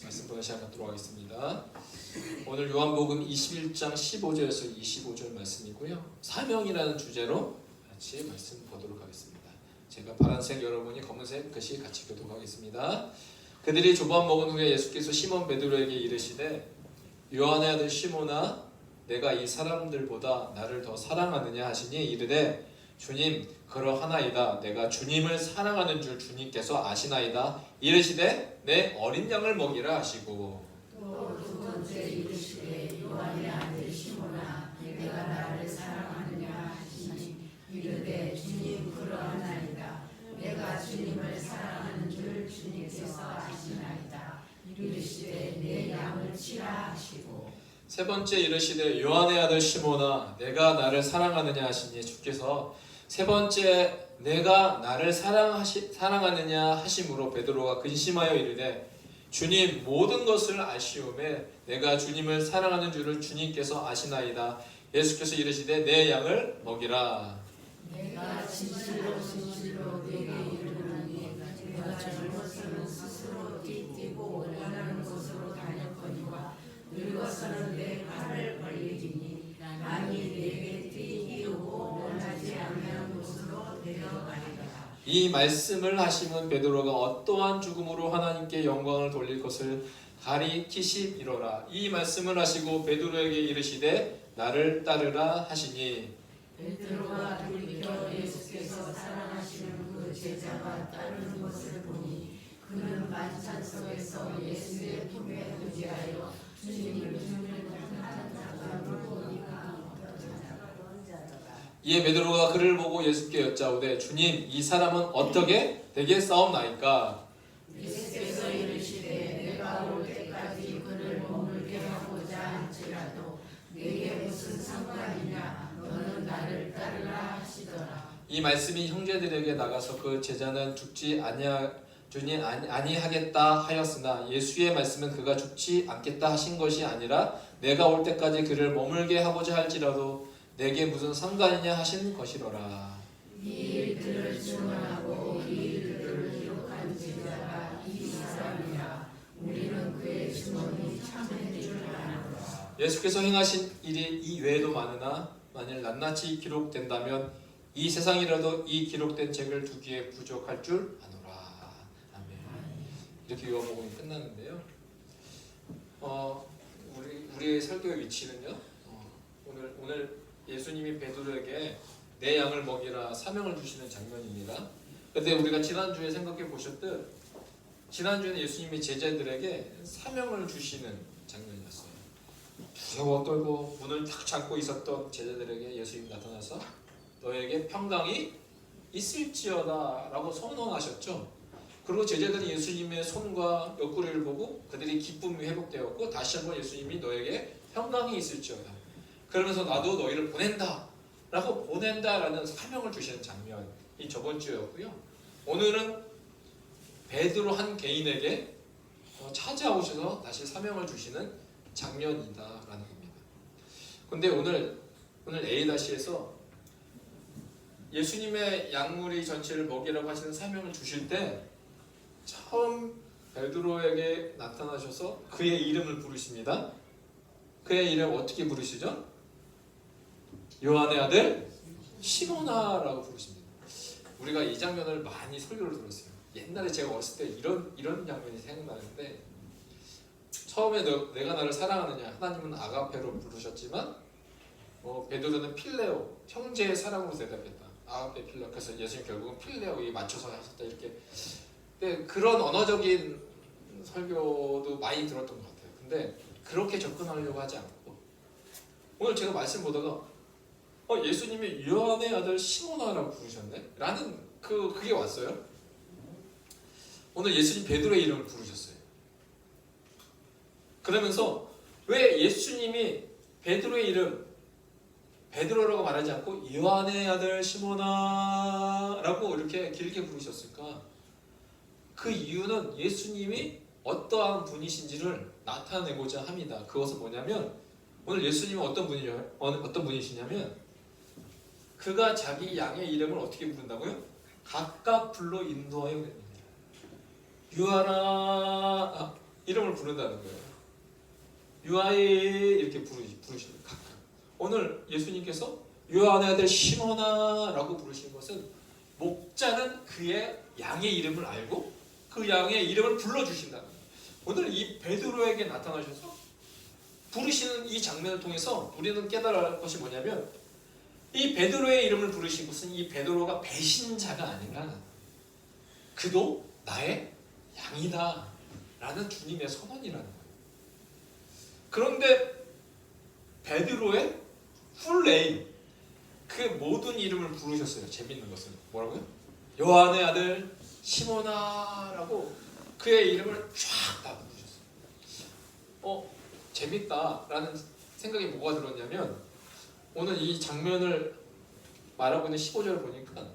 말씀 보는 시간 갖도록 하겠습니다. 오늘 요한복음 21장 15절에서 25절 말씀이고요. 사명이라는 주제로 같이 말씀 보도록 하겠습니다. 제가 파란색, 여러분이 검은색 글씨 같이 교독하겠습니다. 그들이 조반 먹은 후에 예수께서 시몬 베드로에게 이르시되 요한의 아들 시몬아 내가 이 사람들보다 나를 더 사랑하느냐 하시니 이르되 주님 그러하나이다. 내가 주님을 사랑하는 줄 주님께서 아시나이다. 이르시되 내 어린 양을 먹이라 하시고 또 두 번째 이르시되 요한의 아들 시몬아 내가 나를 사랑하느냐 하시니 이르되 주님 그러하나이다. 내가 주님을 사랑하는 줄 주님께서 아시나이다. 이르시되 내 양을 치라 하시고 세 번째 이르시되 요한의 아들 시몬아 내가 나를 사랑하느냐 하시니 주께서 세 번째 내가 나를 사랑하느냐 하심으로 베드로가 근심하여 이르되 주님 모든 것을 아시오매 내가 주님을 사랑하는 줄을 주님께서 아시나이다. 예수께서 이르시되 내 양을 먹이라. 내가 진실로 진실로 네게 이르노니 내가 젊어서는 스스로 뛰고 원하는 곳으로 다녔거니와 늙어서는 내 팔을 벌리리니 남이 내게 뛰고 원하지 않는 곳으로 데려가리라. 이 말씀을 하시면 베드로가 어떠한 죽음으로 하나님께 영광을 돌릴 것을 가리키시미로라. 이 말씀을 하시고 베드로에게 이르시되 나를 따르라 하시니 베드로가 돌이켜 예수께서 사랑하시는 그 제자가 따르는 것을 보니 그는 만찬 속에서 예수의 품에 의지하여 주님을 하는 자가 보니까 어떤 자가 그런 자더라. 이에 베드로가 그를 보고 예수께 여짜오되 주님 이 사람은 어떻게 되겠사옵나이까. 예수께서 이르시되 내가 올 때까지 그를 머물게 하고자 할지라도 내게 무슨 상관이냐. 너는 나를 따르라 하시더라. 이 말씀이 형제들에게 나가서 그 제자는 죽지 아니하겠다 하였으나 예수의 말씀은 그가 죽지 않겠다 하신 것이 아니라 내가 올 때까지 그를 머물게 하고자 할지라도 내게 무슨 상관이냐 하신 것이로라. 이 일들을 증언하고 이 일들을 기록한 제자가 이 사람이라. 우리는 그의 증언이 참된 줄 아노라. 예수께서 행하신 일이 이 외에도 많으나 만일 낱낱이 기록된다면 이 세상이라도 이 기록된 책을 두기에 부족할 줄 아노라. 아멘. 이렇게 요한복음이 끝나는데요. 우리의 설교의 위치는요. 오늘 예수님이 베드로에게 내 양을 먹이라 사명을 주시는 장면입니다. 그런데 우리가 지난주에 생각해 보셨듯 지난주에는 예수님이 제자들에게 사명을 주시는 장면이었어요. 두려워 떨고 문을 탁 잡고 있었던 제자들에게 예수님이 나타나서 너에게 평강이 있을지어다 라고 선언하셨죠. 그리고 제자들은 예수님의 손과 옆구리를 보고 그들이 기쁨이 회복되었고 다시 한번 예수님이 너에게 평강이 있을지어다. 그러면서 나도 너희를 보낸다 라고 보낸다라는 사명을 주시는 장면이 저번 주였고요. 오늘은 베드로 한 개인에게 찾아오셔서 다시 사명을 주시는 장면이다라는 겁니다. 근데 오늘 A-에서 예수님의 양무리 전체를 먹이라고 하시는 사명을 주실 때 처음 베드로에게 나타나셔서 그의 이름을 부르십니다. 그의 이름 어떻게 부르시죠? 요한의 아들 시몬아라고 부르십니다. 우리가 이 장면을 많이 설교를 들었어요. 옛날에 제가 어렸을 때 이런 장면이 생각나는데 처음에 내가 나를 사랑하느냐 하나님은 아가페로 부르셨지만 베드로는 필레오 형제의 사랑으로 대답했다. 아가페 필레오. 그래서 예수님 결국은 필레오에 맞춰서 하셨다 이렇게. 근데 그런 언어적인 설교도 많이 들었던 것 같아요. 근데 그렇게 접근하려고 하지 않고 오늘 제가 말씀 보다가 예수님이 요한의 아들 시몬아라고 부르셨네? 라는 그게 왔어요. 오늘 예수님 베드로의 이름을 부르셨어요. 그러면서 왜 예수님이 베드로의 이름 베드로라고 말하지 않고 요한의 아들 시몬아라고 이렇게 길게 부르셨을까? 그 이유는 예수님이 어떠한 분이신지를 나타내고자 합니다. 그것은 뭐냐면 오늘 예수님은 어떤 분이시냐면 그가 자기 양의 이름을 어떻게 부른다고요? 각각 불러 인도하여 됩니다. 유하나 이름을 부른다는 거예요. 유하에 이렇게 부르시는 가끔. 오늘 예수님께서 요한의 아들 시몬아라고 부르신 것은 목자는 그의 양의 이름을 알고 그 양의 이름을 불러주신다는 거예요. 오늘 이 베드로에게 나타나셔서 부르시는 이 장면을 통해서 우리는 깨달아야 할 것이 뭐냐면 이 베드로의 이름을 부르신 것은 이 베드로가 배신자가 아니라 그도 나의 양이다 라는 주님의 선언이라는 거예요. 그런데 베드로의 풀네임 그 모든 이름을 부르셨어요. 재밌는 것은 뭐라고요? 요한의 아들 시몬아라고 그의 이름을 쫙 다 부르셨어요. 재밌다라는 생각이 뭐가 들었냐면 오늘 이 장면을 말하고 있는 15절을 보니까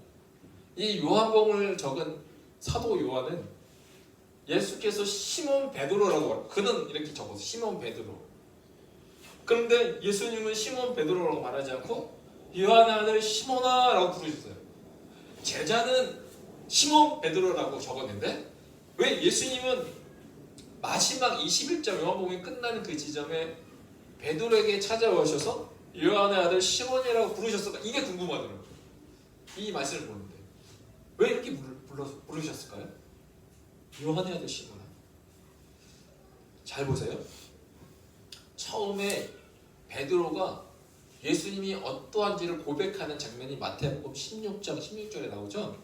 이 요한복음을 적은 사도 요한은 예수께서 시몬 베드로라고 말해요. 그는 이렇게 적었어요. 시몬 베드로. 그런데 예수님은 시몬 베드로라고 말하지 않고 요한의 아들 시몬아라고 부르셨어요. 제자는 시몬 베드로라고 적었는데 왜 예수님은 마지막 21장 요한복음이 끝나는 그 지점에 베드로에게 찾아오셔서 요한의 아들 시몬이라고 부르셨을까? 이게 궁금하더라고요. 이 말씀을 보는데 왜 이렇게 부르셨을까요? 요한의 아들 시몬아. 잘 보세요. 처음에 베드로가 예수님이 어떠한지를 고백하는 장면이 마태복음 16장 16절에 나오죠.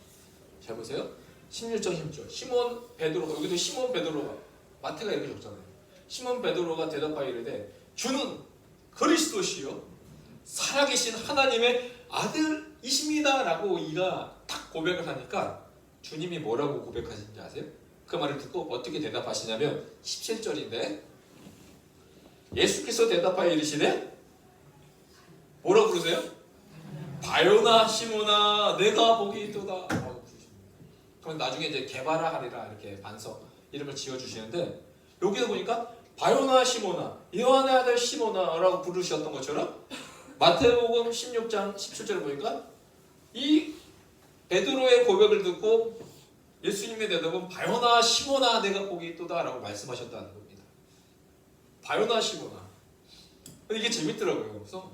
잘 보세요. 16장 16절. 시몬 베드로가 여기도 시몬 베드로가 마태가 이렇게 적잖아요. 시몬 베드로가 대답하여 이르되 주는 그리스도시요 살아계신 하나님의 아들이십니다라고 이가 딱 고백을 하니까 주님이 뭐라고 고백하시는지 아세요? 그 말을 듣고 어떻게 대답하시냐면 17절인데 예수께서 대답하여 이르시되 뭐라고 부르세요? 바요나 시몬아 내가 복이 있도다. 그럼 나중에 이제 개바라 하리라 이렇게 반석 이름을 지어주시는데 여기서 보니까 바요나 시몬아 요한의 아들 시몬아라고 부르셨던 것처럼 마태복음 16장 17절을 보니까 이 베드로의 고백을 듣고 예수님의 대답은 바요나 시몬아 내가 복이 있도다 라고 말씀하셨다는 겁니다. 바요나 시몬아. 이게 재밌더라고요. 그래서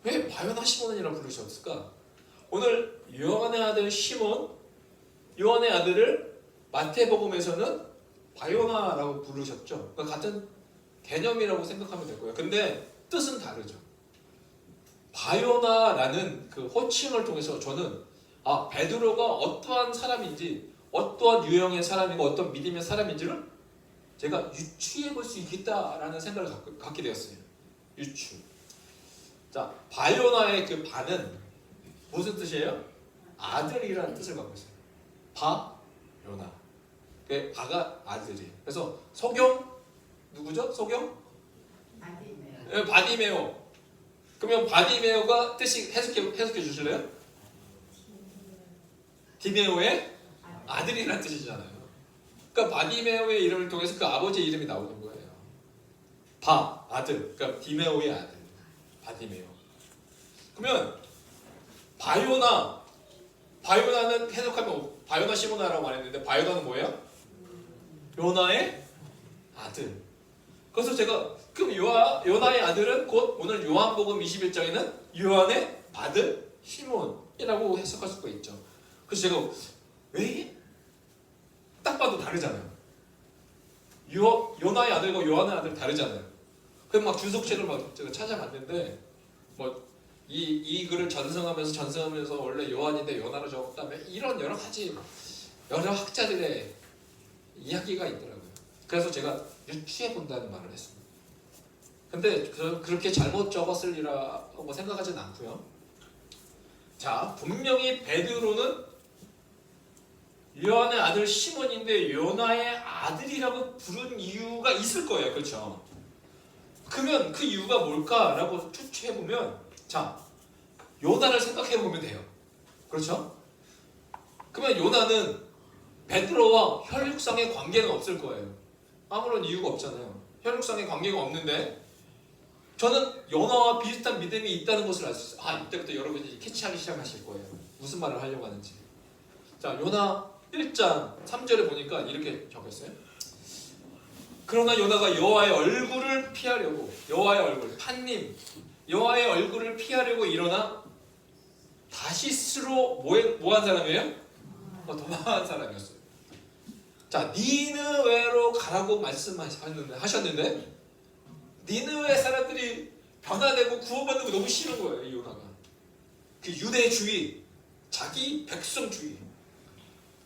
왜 바요나 시몬이라고 부르셨을까? 오늘 요한의 아들 시몬 요한의 아들을 마태복음에서는 바요나라고 부르셨죠. 그러니까 같은 개념이라고 생각하면 될 거예요. 근데 뜻은 다르죠. 바요나라는 그 호칭을 통해서 저는 베드로가 어떠한 사람인지 어떠한 유형의 사람이고 어떤 믿음의 사람인지를 제가 유추해 볼 수 있겠다라는 생각을 갖게 되었어요. 유추. 자, 바요나의 그 바는 무슨 뜻이에요? 아들이라는 뜻을 갖고 있어요. 바요나. 그 바가 아들이. 그래서 소경 누구죠? 소경? 바디메오. 바디메오. 그러면 바디메오가 뜻이 해석해 주실래요? 디메오의 아들이라는 뜻이잖아요. 그러니까 바디메오의 이름을 통해서 그 아버지의 이름이 나오는 거예요. 아들. 그러니까 디메오의 아들. 바디메오. 그러면 바요나는 해석하면 바요나 시모나라고 말했는데 바요나는 뭐예요? 요나의 아들. 그래서 제가 그럼 요나의 아들은 곧 오늘 요한복음 21장에는 요한의 아들 시몬이라고 해석할 수가 있죠. 그래서 제가 왜? 딱 봐도 다르잖아요. 요나의 아들과 요한의 아들 다르잖아요. 그래서 막 주석책을 막 제가 찾아봤는데 이 글을 전승하면서 원래 요한인데 요나로 적었다며 이런 여러 가지 여러 학자들의 이야기가 있더라고요. 그래서 제가 유추해 본다는 말을 했습니다. 근데 그렇게 잘못 적었으리라고 생각하지는 않고요. 자, 분명히 베드로는 요한의 아들 시몬인데 요나의 아들이라고 부른 이유가 있을 거예요. 그렇죠? 그러면 그 이유가 뭘까라고 추측해보면 자, 요나를 생각해보면 돼요. 그렇죠? 그러면 요나는 베드로와 혈육상의 관계는 없을 거예요. 아무런 이유가 없잖아요. 혈육상의 관계가 없는데 저는 요나와 비슷한 믿음이 있다는 것을 알 수 있어요. 이때부터 여러분이 캐치하기 시작하실 거예요. 무슨 말을 하려고 하는지. 자, 요나 1장 3절에 보니까 이렇게 적혔어요. 그러나 요나가 여호와의 얼굴을 피하려고 여호와의 얼굴 판님 여호와의 얼굴을 피하려고 일어나 다시스로 뭐한 사람이에요? 도망한 사람이었어요. 자, 니느웨로 가라고 말씀하셨는데 니느웨 사람들이 변화되고 구원받는 거 너무 싫은 거예요. 이 요나가 그 유대주의, 자기 백성주의.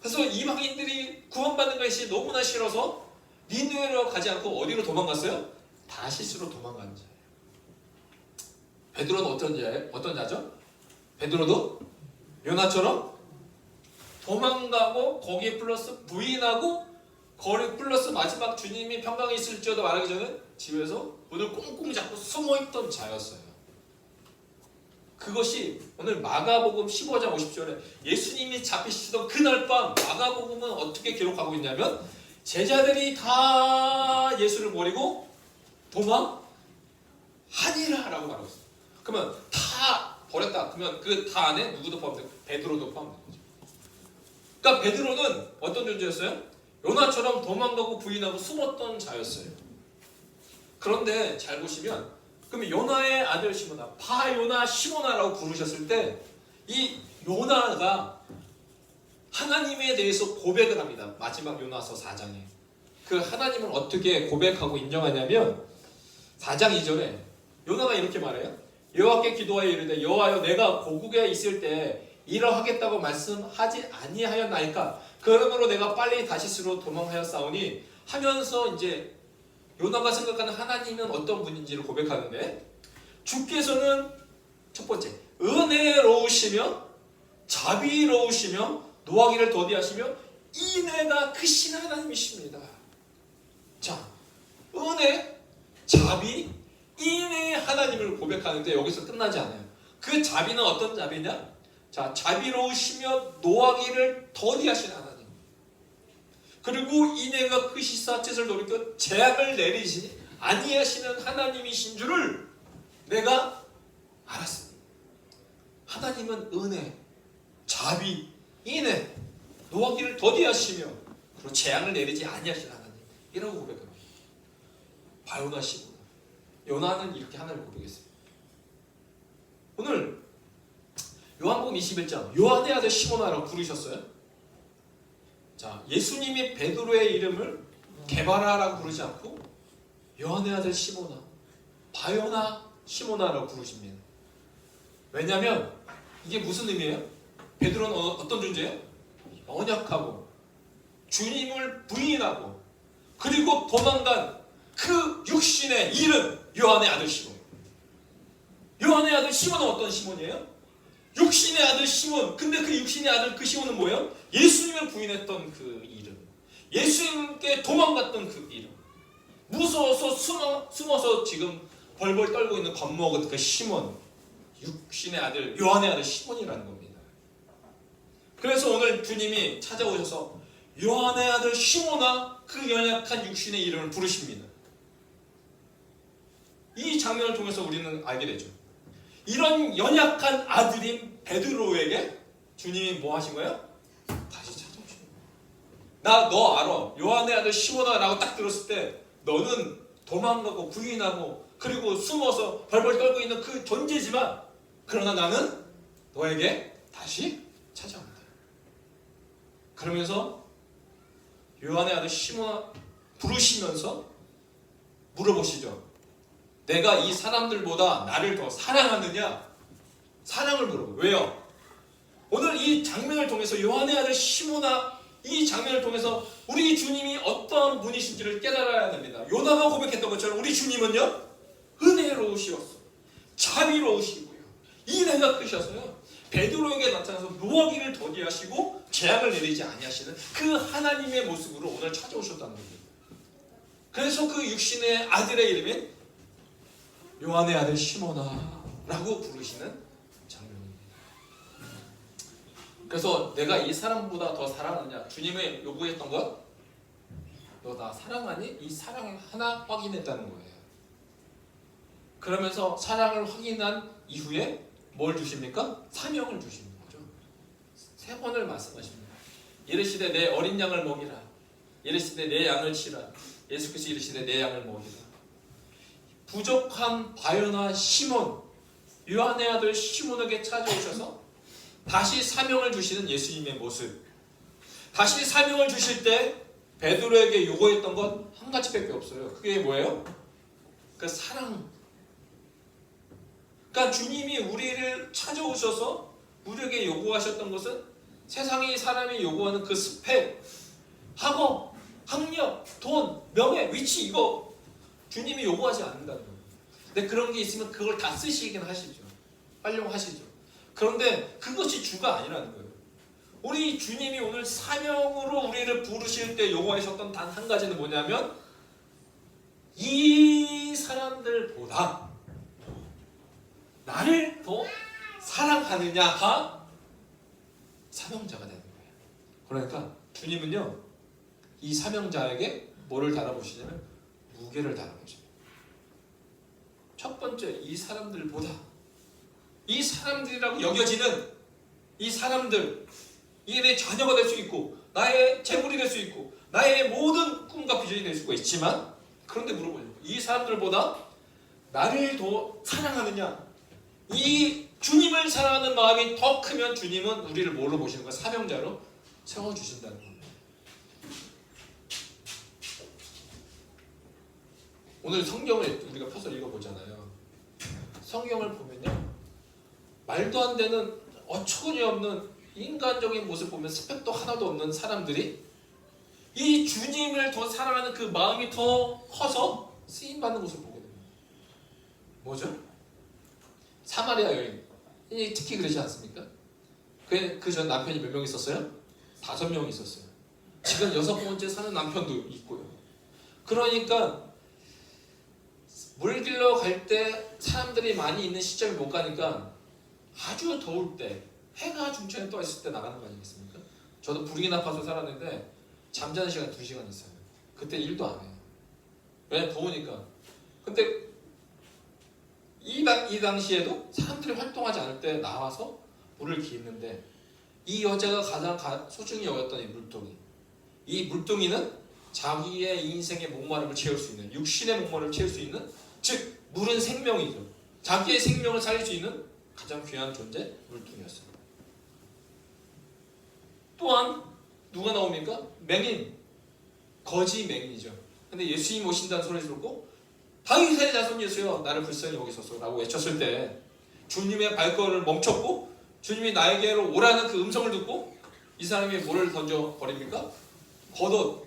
그래서 이방인들이 구원받는 것이 너무나 싫어서 니느웨로 가지 않고 어디로 도망갔어요? 다시스로 도망간 자예요. 베드로는 어떤 자죠? 베드로도 요나처럼 도망가고 거기에 플러스 부인하고 거기 플러스 마지막 주님이 평강에 있을지어도 말하기 전에 집에서 문을 꽁꽁 잡고 숨어있던 자였어요. 그것이 오늘 마가복음 15장 50절에 예수님이 잡히시던 그날 밤 마가복음은 어떻게 기록하고 있냐면 제자들이 다 예수를 버리고 도망하니라 라고 말하고 있어요. 그러면 다 버렸다. 그러면 그 다 안에 누구도 포함돼요? 베드로도 포함된 거죠. 그러니까 베드로는 어떤 존재였어요? 요나처럼 도망가고 부인하고 숨었던 자였어요. 그런데 잘 보시면 그러면 요나의 아들 시모나, 바요나 시모나라고 부르셨을 때 이 요나가 하나님에 대해서 고백을 합니다. 마지막 요나서 4장에. 그 하나님을 어떻게 고백하고 인정하냐면 4장 2절에 요나가 이렇게 말해요. 여호와께 기도하여 이르되 여호와여 내가 고국에 있을 때 이러하겠다고 말씀하지 아니하였나이까 그러므로 내가 빨리 다시스로 도망하였사오니 하면서 이제 요나가 생각하는 하나님은 어떤 분인지를 고백하는데 주께서는 첫 번째 은혜로우시며 자비로우시며 노하기를 더디하시며 인애가 크신 하나님이십니다. 자, 은혜, 자비, 인애의 하나님을 고백하는데 여기서 끝나지 않아요. 그 자비는 어떤 자비냐? 자, 자비로우시며 노하기를 더디하신 하나님. 그리고 인애가 크시사 뜻을 돌이켜 재앙을 내리시니 아니하시는 하나님이신 줄을 내가 알았습니다. 하나님은 은혜, 자비, 인애, 노하기를 더디하시며 그리고 재앙을 내리지 아니하시는 하나님이라고 고백합니다. 바요나 시모나 요나는 이렇게 하나님을 고백했습니다. 오늘 요한복음 21장 요한의 아들 시모나라고 부르셨어요. 자, 예수님이 베드로의 이름을 게바라라고 부르지 않고 요한의 아들 시모나, 바요나 시모나라고 부르십니다. 왜냐하면 이게 무슨 의미예요? 베드로는 어떤 존재예요? 연약하고 주님을 부인하고 그리고 도망간 그 육신의 이름 요한의 아들 시몬. 요한의 아들 시몬은 어떤 시몬이에요? 육신의 아들 시몬. 근데 그 육신의 아들 그 시몬은 뭐예요? 예수님을 부인했던 그 이름. 예수님께 도망갔던 그 이름. 무서워서 숨어서 지금 벌벌 떨고 있는 겁먹은 그 시몬. 육신의 아들 요한의 아들 시몬이라는 겁니다. 그래서 오늘 주님이 찾아오셔서 요한의 아들 시몬아 그 연약한 육신의 이름을 부르십니다. 이 장면을 통해서 우리는 알게 되죠. 이런 연약한 아들인 베드로에게 주님이 뭐 하신 거예요? 다시 찾아오신 거예요. 나 너 알아. 요한의 아들 시몬아 라고 딱 들었을 때 너는 도망가고 부인하고 그리고 숨어서 벌벌 떨고 있는 그 존재지만 그러나 나는 너에게 다시 찾아온다. 그러면서 요한의 아들 시몬아 부르시면서 물어보시죠. 내가 이 사람들보다 나를 더 사랑하느냐? 사랑을 물어보고. 왜요? 오늘 이 장면을 통해서 요한의 아들 시몬아 이 장면을 통해서 우리 주님이 어떤 분이신지를 깨달아야 됩니다. 요나가 고백했던 것처럼 우리 주님은요 은혜로우시었어. 자비로우시고요. 인애가 크셔서요. 베드로에게 나타나서 노하기를 더디하시고 재앙을 내리지 아니하시는 그 하나님의 모습으로 오늘 찾아오셨다는 겁니다. 그래서 그 육신의 아들의 이름인 요한의 아들 시몬아라고 부르시는 장면입니다. 그래서 내가 이 사람보다 더 사랑하느냐? 주님의 요구했던 것? 너 나 사랑하니? 이 사랑을 하나 확인했다는 거예요. 그러면서 사랑을 확인한 이후에 뭘 주십니까? 사명을 주시는 거죠. 3번을 말씀하십니다. 이르시되 내 어린 양을 먹이라. 이르시되 내 양을 치라. 예수께서 이르시되 내 양을 먹이라. 부족한 바요나 시몬, 요한의 아들 시몬에게 찾아오셔서 다시 사명을 주시는 예수님의 모습. 다시 사명을 주실 때 베드로에게 요구했던 건 한 가지밖에 없어요. 그게 뭐예요? 그 사랑. 그러니까 주님이 우리를 찾아오셔서 우리에게 요구하셨던 것은 세상의 사람이 요구하는 그 스펙, 학업, 학력, 돈, 명예, 위치 이거 주님이 요구하지 않는다는 거예요. 근데 그런 게 있으면 그걸 다 쓰시긴 하시죠. 활용하시죠. 그런데 그것이 주가 아니라는 거예요. 우리 주님이 오늘 사명으로 우리를 부르실 때 요구하셨던 단 한 가지는 뭐냐면 이 사람들보다 나를 더 사랑하느냐가 사명자가 되는 거예요. 그러니까 주님은요 이 사명자에게 뭐를 달아보시냐면 무게를 달아보십니다. 첫 번째, 이 사람들보다, 이 사람들이라고 여겨지는 이 사람들, 이게 내 자녀가 될 수 있고 나의 재물이 될 수 있고 나의 모든 꿈과 비전이 될 수가 있지만, 그런데 물어보죠. 이 사람들보다 나를 더 사랑하느냐, 이 주님을 사랑하는 마음이 더 크면 주님은 우리를 뭘로 보시는 거야? 사명자로 세워주신다는 겁니다. 오늘 성경을 우리가 펴서 읽어보잖아요. 성경을 보면요, 말도 안 되는 어처구니 없는 인간적인 모습 보면 스펙도 하나도 없는 사람들이 이 주님을 더 사랑하는 그 마음이 더 커서 쓰임받는 것을 보게 됩니다. 뭐죠? 사마리아 여인. 특히 그러지 않습니까? 그 전 남편이 몇 명 있었어요? 5명 있었어요. 지금 6번째 사는 남편도 있고요. 그러니까 물 길러 갈 때 사람들이 많이 있는 시점에 못 가니까 아주 더울 때, 해가 중천에 떠 있을 때 나가는 거 아니겠습니까? 저도 부르기나파소 살았는데 잠자는 시간 2시간 있어요. 그때 일도 안 해요. 왜? 더우니까. 근데 이 당시에도 사람들이 활동하지 않을 때 나와서 물을 기는데, 이 여자가 가장 소중히 여겼던 이 물동이, 이 물동이는 자기의 인생의 목마름을 채울 수 있는, 육신의 목마름을 채울 수 있는, 즉 물은 생명이죠. 자기의 생명을 살릴 수 있는 가장 귀한 존재, 물동이었어요. 또한 누가 나옵니까? 맹인, 거지 맹인이죠. 근데 예수님 오신다는 소리를 듣고 다윗의 자손 예수여 나를 불쌍히 여기소서 라고 외쳤을 때 주님의 발걸음을 멈췄고, 주님이 나에게로 오라는 그 음성을 듣고 이 사람이 뭐를 던져버립니까? 겉옷.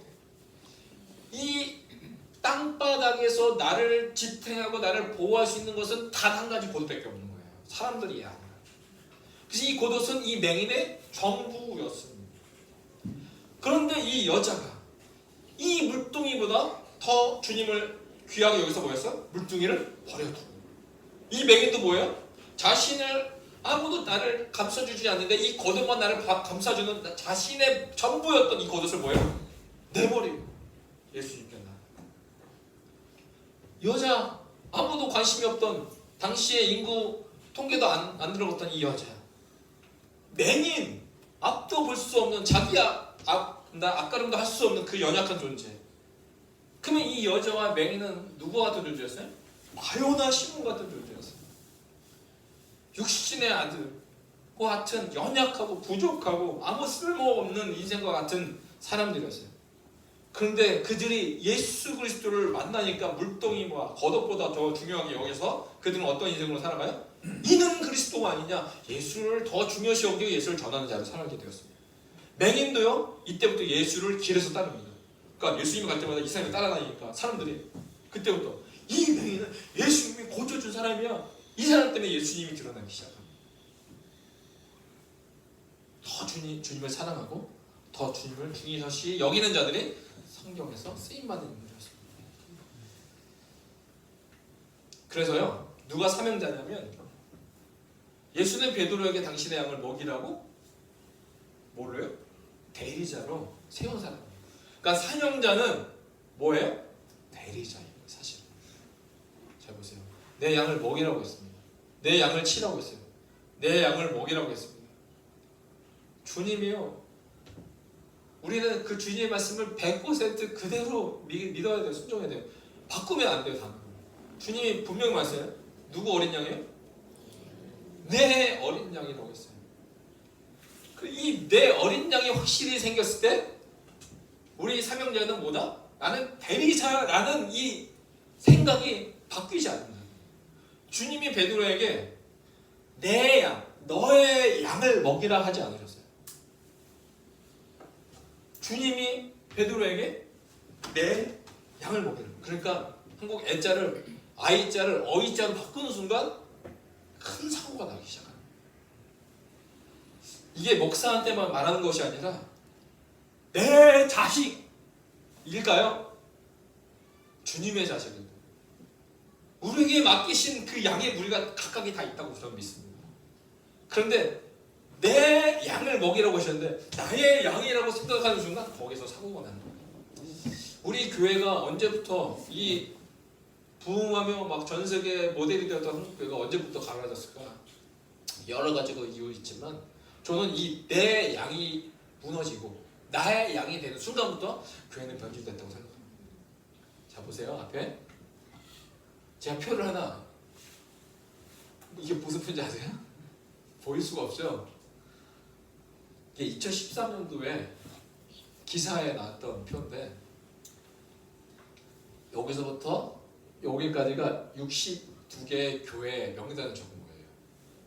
이 땅바닥에서 나를 지탱하고 나를 보호할 수 있는 것은 단 한 가지 겉옷밖에 없는 거예요. 사람들이 아니라. 그래서 이 겉옷은 이 맹인의 전부였습니다. 그런데 이 여자가 이 물동이보다 더 주님을 귀하게 여기서 뭐였어? 물동이를 버려두고, 이 맹인도 뭐예요? 자신을 아무도 나를 감싸주지 않는데 이 겉옷만 나를 감싸주는 자신의 전부였던 이 겉옷을 뭐예요? 내버리고 예수님께 나. 여자, 아무도 관심이 없던 당시의 인구 통계도 안 들어갔던 이 여자, 맹인, 앞도 볼 수 없는, 자기야 나 앞가림도 할 수 없는 그 연약한 존재. 그러면 이 여자와 맹인은 누구 같은 존재였어요? 바요나 시몬 같은 존재였어요. 육신의 아들과 같은 연약하고 부족하고 아무 쓸모없는 인생과 같은 사람들이었어요. 그런데 그들이 예수 그리스도를 만나니까 물동이 겉옷보다 더 중요하게 여겨서 그들은 어떤 인생으로 살아가요? 이는 그리스도가 아니냐, 예수를 더 중요시 여기고 예수를 전하는 자로 살아가게 되었습니다. 맹인도요, 이때부터 예수를 길에서 따릅니다. 그러니까 예수님이 갈 때마다 이 사람이 따라다니니까 사람들이 그때부터 이 맹인은 예수님이 고쳐준 사람이야, 이 사람 때문에 예수님이 드러나기 시작합니다. 더 주님을 사랑하고 더 주님을 중요시 여기는 자들이 성경에서 쓰임받는 인물이었습니다. 그래서요, 누가 사명자냐면 예수는 베드로에게 당신의 양을 먹이라고 뭘로요? 대리자로 세운 사람이에요. 그러니까 사명자는 뭐예요? 대리자예요. 사실 잘 보세요. 내 양을 먹이라고 했습니다. 내 양을 치라고 했어요. 내 양을 먹이라고 했습니다. 주님이요, 우리는 그 주님의 말씀을 100% 그대로 믿어야 돼요. 순종해야 돼요. 바꾸면 안 돼요. 단어를. 주님이 분명히 말씀해요. 누구 어린 양이에요? 내 어린 양이라고 했어요. 이 내 어린 양이 확실히 생겼을 때 우리 사명자는 뭐다? 나는 대리자라는 이 생각이 바뀌지 않는다. 주님이 베드로에게 내 양, 너의 양을 먹이라 하지 않으셨어요. 주님이 베드로에게 내 양을 먹이라. 그러니까 한국 애자를 아이자를 어이자로 바꾸는 순간 큰 사고가 나기 시작합니다. 이게 목사한테만 말하는 것이 아니라 내 자식일까요? 주님의 자식입니다. 우리에게 맡기신 그 양의 무리가 각각이 다 있다고 저는 믿습니다. 그런데 내 양을 먹이라고 하셨는데 나의 양이라고 생각하는 순간 거기서 사고가 나는 거예요. 우리 교회가 언제부터 이 부흥하며 막 전 세계 모델이 되었던 한국 교회가 언제부터 갈라졌을까? 여러 가지 이유 있지만 저는 이 내 양이 무너지고 나의 양이 되는 순간부터 교회는 변질됐다고 생각합니다. 자 보세요 앞에 제가 표를 하나 이게 무슨 표인지 아세요? 보일 수가 없죠? 이게 2013년도에 기사에 나왔던 표인데 여기서부터 여기까지가 62개의 교회 명단을 적은 거예요.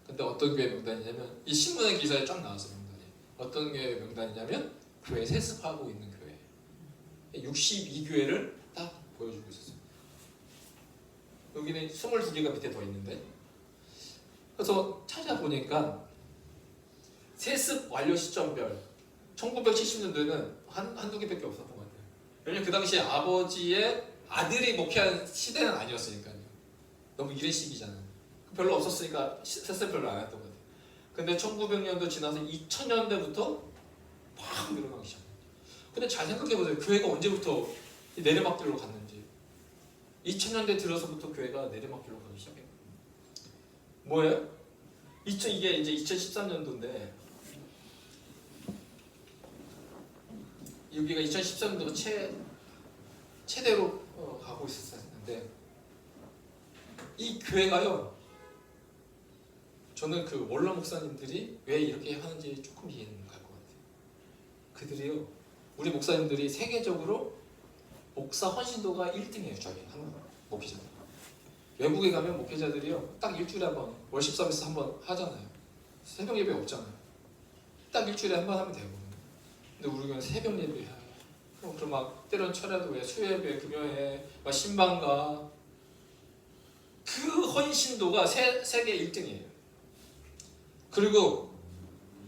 근데 어떤 교회 명단이냐면 이 신문의 기사에 쫙 나왔어 명단이. 어떤 교회 명단이냐면 교회 세습하고 있는 교회 62교회를 딱 보여주고 있었어요. 여기는 22개가 밑에 더 있는데 그래서 찾아보니까 세습 완료 시점별 1970년도에는 한두 개밖에 없었던 것 같아요. 왜냐면 그 당시에 아버지의 아들이 목회한 시대는 아니었으니까요. 너무 이른 시기잖아요. 별로 없었으니까 세습 별로 안 했던 것 같아요. 근데 1900년도 지나서 2000년대부터 막 늘어나기 시작해요. 근데 잘 생각해보세요. 교회가 언제부터 내리막길로 갔는지. 2000년대 들어서부터 교회가 내리막길로 가기 시작해요. 뭐예요? 이게 이제 2013년도인데 여기가 2013년도가 최대로 가고 있었는데 이 교회가요. 저는 그 원로 목사님들이 왜 이렇게 하는지 조금 이해는 갈 것 같아요. 그들이요. 우리 목사님들이 세계적으로 목사 헌신도가 1등이에요. 저희 한국 목회자들. 외국에 가면 목회자들이요. 딱 일주일에 한번 월십 서비스 한번 하잖아요. 새벽 예배 없잖아요. 딱 일주일에 한번 하면 되거든요. 근데 우리 교회는 새벽 예배야. 그럼 막 때론 철야도 왜 수예배, 금요회, 막 신방가 그 헌신도가 세계 1등이에요. 그리고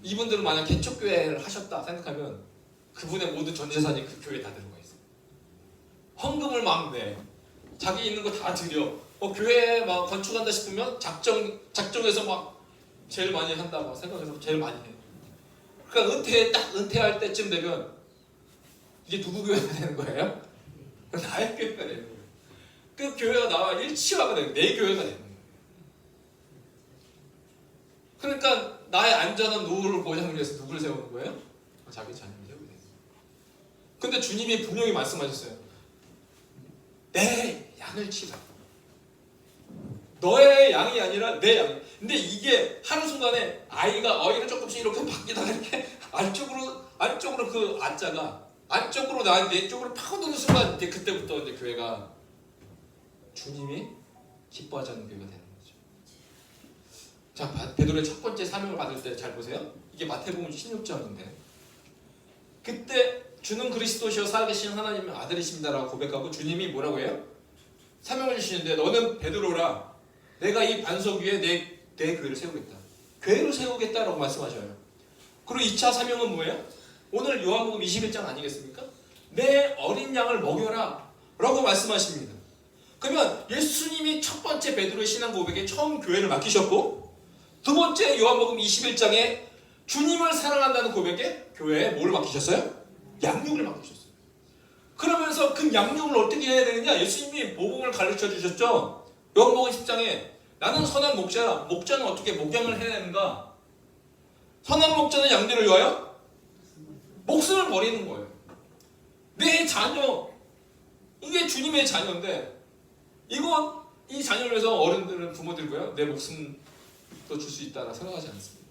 이분들은 만약 개척교회를 하셨다 생각하면 그분의 모든 전 재산이 그 교회에 다 들어가 있어요. 헌금을 막 내. 자기 있는 거 다 드려. 교회 막 건축한다 싶으면 작정해서 막 제일 많이 한다 막 생각해서 제일 많이 해. 그러니까 딱 은퇴할 때쯤 되면 이게 누구 교회가 되는 거예요? 나의 교회가 되는 거예요. 그 교회가 나와 일치화가 되는 거예요. 내 교회가 되는 거예요. 그러니까 나의 안전한 노후를 보장하기 위해서 누구를 세우는 거예요? 자기 자녀를 세우게 돼요. 근데 주님이 분명히 말씀하셨어요. 내 양을 치라. 너의 양이 아니라 내 양. 근데 이게 한순간에 어이를 조금씩 이렇게 바뀌다가 이렇게 안쪽으로 그 아자가 안쪽으로 내 쪽으로 파고드는 순간 이제 그때부터 이제 교회가 주님이 기뻐하지 않는 교회가 되는 거죠. 자, 베드로의 첫 번째 사명을 받을 때 잘 보세요. 이게 마태복음 16장인데 그때 주는 그리스도시요 살아계신 하나님의 아들이십니다라고 고백하고 주님이 뭐라고 해요? 사명을 주시는데 너는 베드로라. 내가 이 반석 위에 내 교회를 세우겠다. 교회를 세우겠다라고 말씀하셔요. 그리고 2차 사명은 뭐예요? 오늘 요한복음 21장 아니겠습니까? 내 어린 양을 먹여라 라고 말씀하십니다. 그러면 예수님이 첫 번째 베드로의 신앙 고백에 처음 교회를 맡기셨고 두 번째 요한복음 21장에 주님을 사랑한다는 고백에 교회에 뭘 맡기셨어요? 양육을 맡기셨어요. 그러면서 그 양육을 어떻게 해야 되느냐? 예수님이 복음을 가르쳐 주셨죠. 요한복음 10장에 나는 선한 목자라. 목자는 어떻게 목양을 해야 되는가? 선한 목자는 양들을 위하여 목숨을 버리는 거예요. 내 자녀, 이게 주님의 자녀인데 이 자녀를 위해서 어른들은 부모들고요, 내 목숨도 줄 수 있다고 생각하지 않습니다.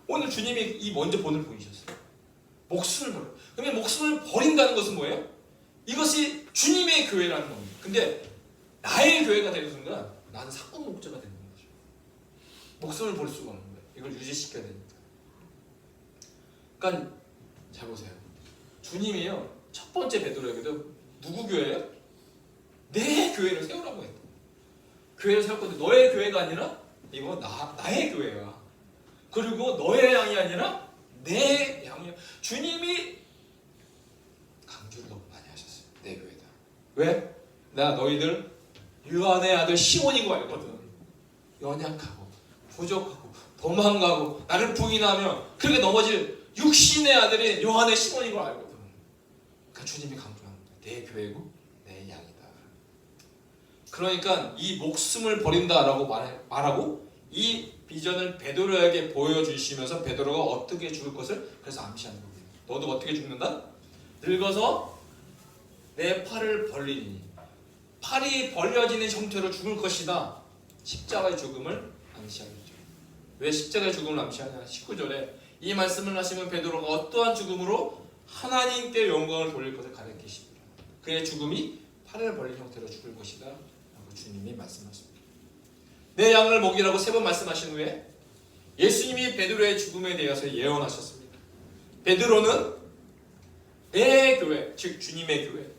오늘 주님이 이 먼저 본을 보이셨어요. 목숨을 버려. 그러면 목숨을 버린다는 것은 뭐예요? 이것이 주님의 교회라는 겁니다. 근데 나의 교회가 되는 순간 나는 사건 목자가 되는 거죠. 목숨을 버릴 수가 없는 거예요. 이걸 유지시켜야 되니까. 그러니까 잘 보세요. 주님이요, 첫 번째 베드로에게도 누구 교회예요? 내 교회를 세우라고 했다. 교회를 세울 건데 너의 교회가 아니라 이거 나의 교회야. 그리고 너의 양이 아니라 내 양이야. 주님이 강조를 너무 많이 하셨어요. 내 교회다. 왜? 나 너희들 유한의 아들 시몬인 거 알거든. 연약하고 부족하고 도망가고 나를 부인하며 그렇게 넘어질 육신의 아들이 요한의 시몬인 걸 알거든. 그러니까 주님이 강조합니다. 내 교회고 내 양이다. 그러니까 이 목숨을 버린다라고 말하고 이 비전을 베드로에게 보여주시면서 베드로가 어떻게 죽을 것을 그래서 암시하는 겁니다. 너도 어떻게 죽는다? 늙어서 내 팔을 벌리니, 팔이 벌려지는 형태로 죽을 것이다. 십자가의 죽음을 암시하겠죠. 왜 십자가의 죽음을 암시하냐? 19절에 이 말씀을 하시면 베드로가 어떠한 죽음으로 하나님께 영광을 돌릴 것을 가리키십니다. 그의 죽음이 팔을 벌린 형태로 죽을 것이다 라고 주님이 말씀하십니다. 내 양을 먹이라고 3번 말씀하신 후에 예수님이 베드로의 죽음에 대해서 예언하셨습니다. 베드로는 내 교회, 즉 주님의 교회,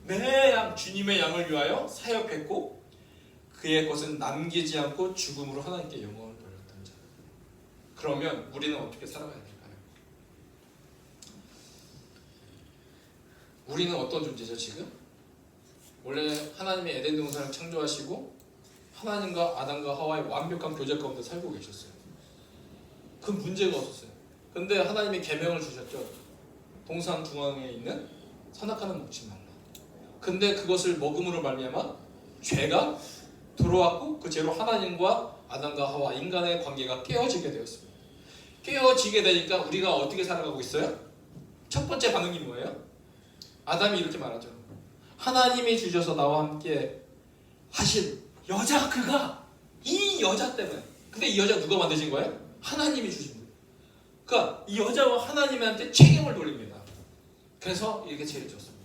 내 양, 주님의 양을 위하여 사역했고 그의 것은 남기지 않고 죽음으로 하나님께 영광을 돌렸던 자. 그러면 우리는 어떻게 살아가야 될까요? 우리는 어떤 존재죠 지금? 원래 하나님이 에덴 동산을 창조하시고 하나님과 아담과 하와의 완벽한 교제 가운데 살고 계셨어요. 그 문제가 없었어요. 근데 하나님이 계명을 주셨죠. 동산 중앙에 있는 선악과는 먹지 말라. 근데 그것을 먹음으로 말미암아 죄가 들어왔고 그 죄로 하나님과 아담과 하와 인간의 관계가 깨어지게 되었습니다. 깨어지게 되니까 우리가 어떻게 살아가고 있어요? 첫 번째 반응이 뭐예요? 아담이 이렇게 말하죠. 하나님이 주셔서 나와 함께 하신 여자, 그가 이 여자 때문에. 근데 이 여자 누가 만드신 거예요? 하나님이 주신 거예요. 그러니까 이 여자와 하나님한테 책임을 돌립니다. 그래서 이렇게 죄를 졌습니다.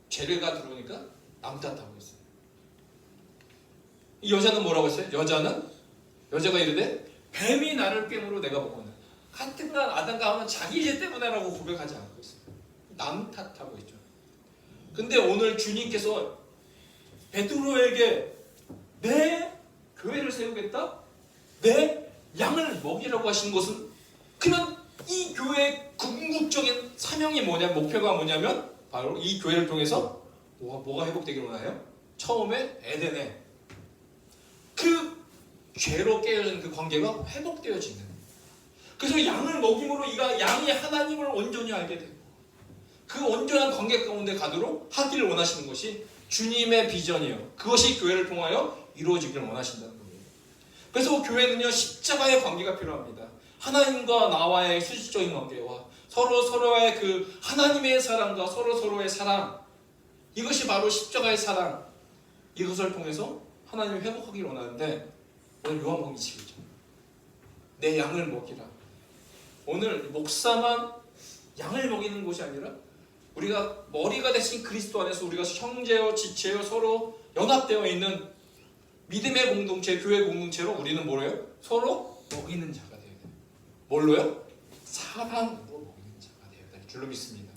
죄가 들어오니까 남 탓하고 있어요. 이 여자는 뭐라고 했어요? 여자가 이르되 뱀이 나를 꿰물어 내가 먹었네. 하여튼간 아담과 하와는 자기 죄 때문에라고 고백하지 않고 있어요. 남 탓하고 있죠. 근데 오늘 주님께서 베드로에게 내 교회를 세우겠다? 내 양을 먹이라고 하신 것은 그러면 이 교회의 궁극적인 사명이 뭐냐, 목표가 뭐냐면 바로 이 교회를 통해서 뭐가 회복되기를 원해요? 처음에 에덴에 그 죄로 깨어진 그 관계가 회복되어지는. 그래서 양을 먹임으로 이가 양이 하나님을 온전히 알게 되고 그 온전한 관계 가운데 가도록 하기를 원하시는 것이 주님의 비전이에요. 그것이 교회를 통하여 이루어지기를 원하신다는 겁니다. 그래서 교회는요, 십자가의 관계가 필요합니다. 하나님과 나와의 수직적인 관계와 서로의 그 하나님의 사랑과 서로의 사랑, 이것이 바로 십자가의 사랑, 이것을 통해서 하나님이 회복하기를 원하는데 오늘 요한복음 21장 내 양을 먹이라. 오늘 목사만 양을 먹이는 것이 아니라 우리가 머리가 되신 그리스도 안에서 우리가 형제요 지체요 서로 연합되어 있는 믿음의 공동체, 교회 공동체로 우리는 뭐래요? 서로 먹이는 자가 되어야 돼요. 뭘로요? 사랑으로 먹이는 자가 되어야 될 줄로 믿습니다.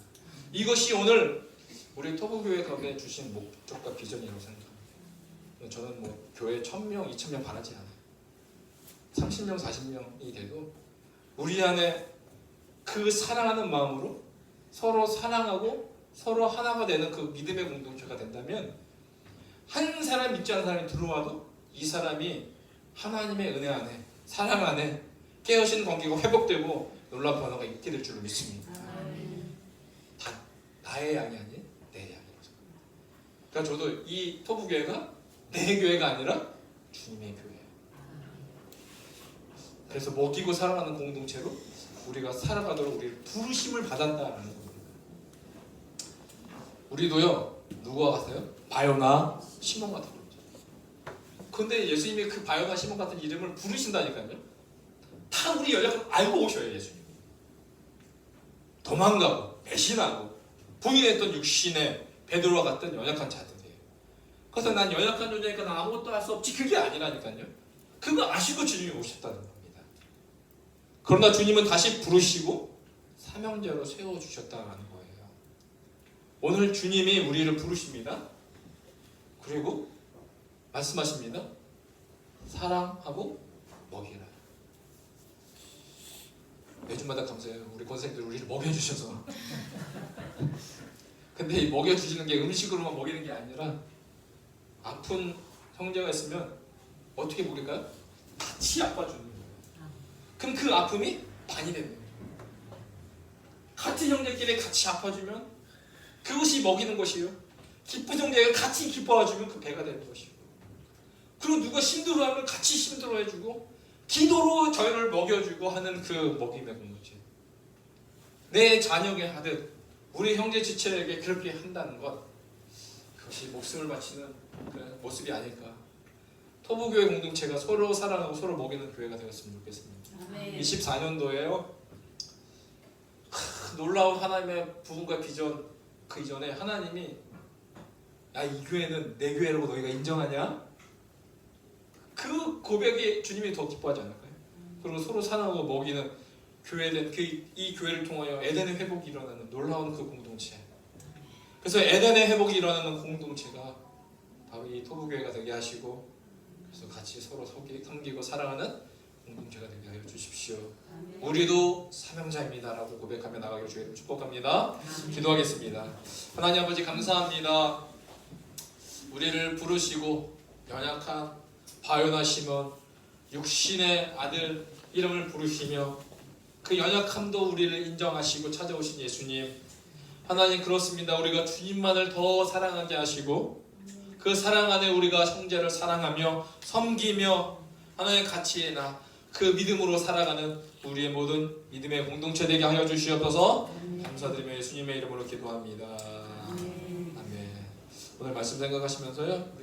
이것이 오늘 우리 토부교회 가운데 주신 목적과 비전이라고 생각합니다. 저는 뭐 교회 1000명, 2000명 바라지 않아요. 30명, 40명이 돼도 우리 안에 그 사랑하는 마음으로 서로 사랑하고 서로 하나가 되는 그 믿음의 공동체가 된다면 한 사람 믿지 않는 사람이 들어와도 이 사람이 하나님의 은혜 안에 사랑 안에 깨어진 관계가 회복되고 놀라운 변화가 있게 될 줄로 믿습니다. 다 나의 양이 아닌 내 양이라서. 그러니까 저도 이 토부교회가 내 교회가 아니라 주님의 교회예요. 그래서 먹이고 사랑하는 공동체로 우리가 살아가도록 우리를 부르심을 받았다라는 겁니다. 우리도요 누구와 같아요? 바요나 시몬 같은 거죠. 근데 예수님이 그 바요나 시몬 같은 이름을 부르신다니까요. 다 우리 연약함을 알고 오셔요. 예수님 도망가고 배신하고 부인했던 육신의 베드로와 같은 연약한 자들이에요. 그래서 난 연약한 존재니까 난 아무것도 할 수 없지, 그게 아니라니까요. 그거 아시고 주님이 오셨다는 겁니다. 그러나 주님은 다시 부르시고 사명자로 세워주셨다는 거예요. 오늘 주님이 우리를 부르십니다. 그리고 말씀하십니다. 사랑하고 먹이라. 매주마다 감사해요. 우리 권사님들 우리를 먹여주셔서. 근데 이 먹여주시는 게 음식으로만 먹이는 게 아니라 아픈 형제가 있으면 어떻게 먹일까요? 같이 아파주는 거예요. 그럼 그 아픔이 반이 되는 거예요. 같은 형제끼리 같이 아파주면 그것이 먹이는 것이에요. 기쁜 형제가 같이 기뻐해주면 그 배가 되는 것이고, 그리고 누가 힘들어하면 같이 힘들어해주고 기도로 저희를 먹여주고 하는 그 먹임의 공동체. 내 자녀에게 하듯 우리 형제 지체에게 그렇게 한다는 것, 그것이 목숨을 바치는 그런 모습이 아닐까. 토부교회 공동체가 서로 사랑하고 서로 먹이는 교회가 되었으면 좋겠습니다. 아멘. 24년도에요 놀라운 하나님의 부흥과 비전, 그 이전에 하나님이 야, 이 교회는 내 교회라고 너희가 인정하냐? 그 고백이 주님이 더 기뻐하지 않을까요? 그리고 서로 사랑하고 먹이는 교회된 이 교회를 통하여 에덴의 회복이 일어나는 놀라운 그 공동체. 그래서 에덴의 회복이 일어나는 공동체가 바로 이 토부교회가 되게 하시고, 그래서 같이 서로 섬기고 사랑하는 공동체가 되게 하여 주십시오. 우리도 사명자입니다라고 고백하며 나가기를 주의 이름으로 축복합니다. 기도하겠습니다. 하나님 아버지 감사합니다. 우리를 부르시고 연약한 바요나 시몬 육신의 아들 이름을 부르시며 그 연약함도 우리를 인정하시고 찾아오신 예수님, 하나님 그렇습니다. 우리가 주님만을 더 사랑하게 하시고 그 사랑 안에 우리가 형제를 사랑하며 섬기며 하나님 같이 그 믿음으로 살아가는 우리의 모든 믿음의 공동체 되게 하여 주시옵소서. 감사드리며 예수님의 이름으로 기도합니다. 아멘. 오늘 말씀 생각하시면서요.